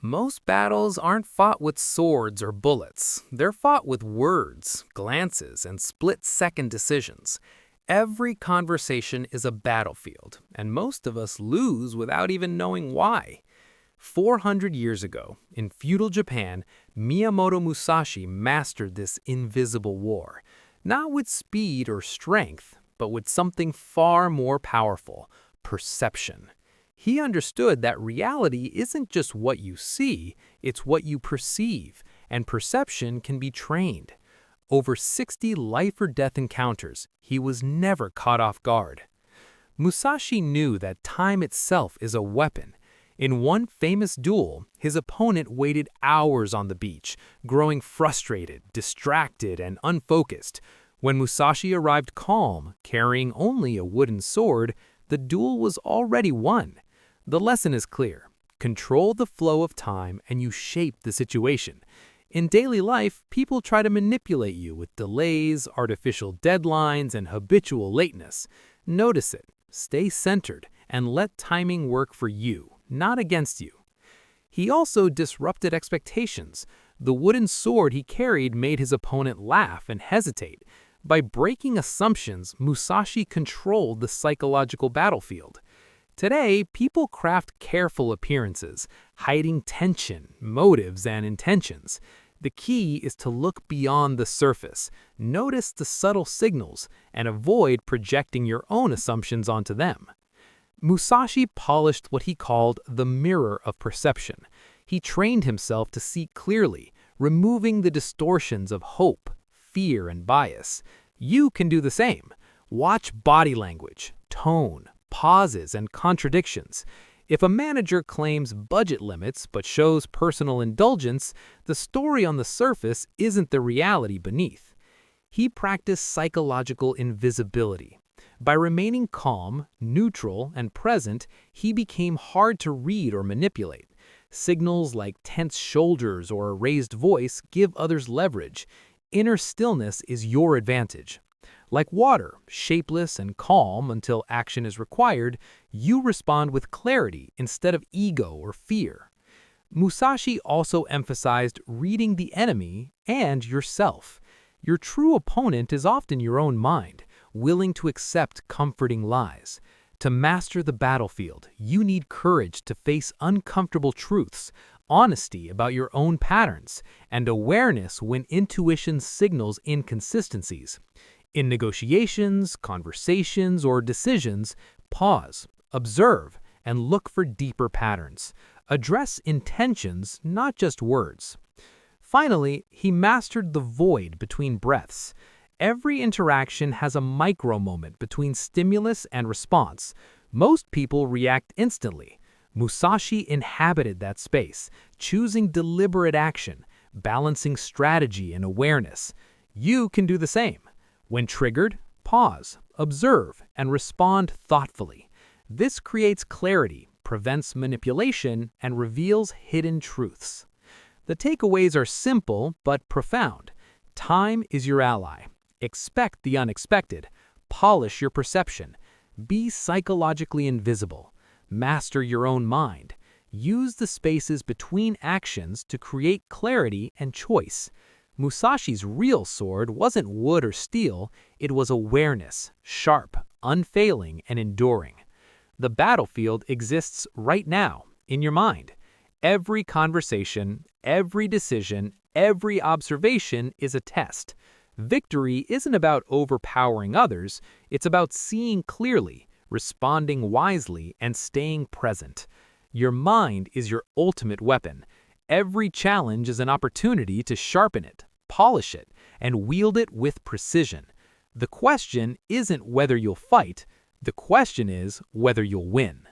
Most battles aren't fought with swords or bullets. They're fought with words, glances, and split-second decisions. Every conversation is a battlefield, and most of us lose without even knowing why. 400 years ago, in feudal Japan, Miyamoto Musashi mastered this invisible war, not with speed or strength, but with something far more powerful: perception. He understood that reality isn't just what you see, it's what you perceive, and perception can be trained. Over 60 life-or-death encounters, he was never caught off guard. Musashi knew that time itself is a weapon. In one famous duel, his opponent waited hours on the beach, growing frustrated, distracted, and unfocused. When Musashi arrived calm, carrying only a wooden sword, the duel was already won. The lesson is clear. Control the flow of time and you shape the situation. In daily life, people try to manipulate you with delays, artificial deadlines, and habitual lateness. Notice it, stay centered, and let timing work for you, not against you. He also disrupted expectations. The wooden sword he carried made his opponent laugh and hesitate. By breaking assumptions, Musashi controlled the psychological battlefield. Today, people craft careful appearances, hiding tension, motives, and intentions. The key is to look beyond the surface, notice the subtle signals, and avoid projecting your own assumptions onto them. Musashi polished what he called the mirror of perception. He trained himself to see clearly, removing the distortions of hope, fear, and bias. You can do the same. Watch body language, tone, pauses, and contradictions. If a manager claims budget limits but shows personal indulgence, the story on the surface isn't the reality beneath. He practiced psychological invisibility. By remaining calm, neutral, and present, he became hard to read or manipulate. Signals like tense shoulders or a raised voice give others leverage. Inner stillness is your advantage. Like water, shapeless and calm until action is required, you respond with clarity instead of ego or fear. Musashi also emphasized reading the enemy and yourself. Your true opponent is often your own mind, willing to accept comforting lies. To master the battlefield, you need courage to face uncomfortable truths, honesty about your own patterns, and awareness when intuition signals inconsistencies. In negotiations, conversations, or decisions, pause, observe, and look for deeper patterns. Address intentions, not just words. Finally, he mastered the void between breaths. Every interaction has a micro moment between stimulus and response. Most people react instantly. Musashi inhabited that space, choosing deliberate action, balancing strategy and awareness. You can do the same. When triggered, pause, observe, and respond thoughtfully. This creates clarity, prevents manipulation, and reveals hidden truths. The takeaways are simple but profound. Time is your ally. Expect the unexpected. Polish your perception. Be psychologically invisible. Master your own mind. Use the spaces between actions to create clarity and choice. Musashi's real sword wasn't wood or steel, it was awareness, sharp, unfailing, and enduring. The battlefield exists right now, in your mind. Every conversation, every decision, every observation is a test. Victory isn't about overpowering others, it's about seeing clearly, responding wisely, and staying present. Your mind is your ultimate weapon. Every challenge is an opportunity to sharpen it, polish it, and wield it with precision. The question isn't whether you'll fight, the question is whether you'll win.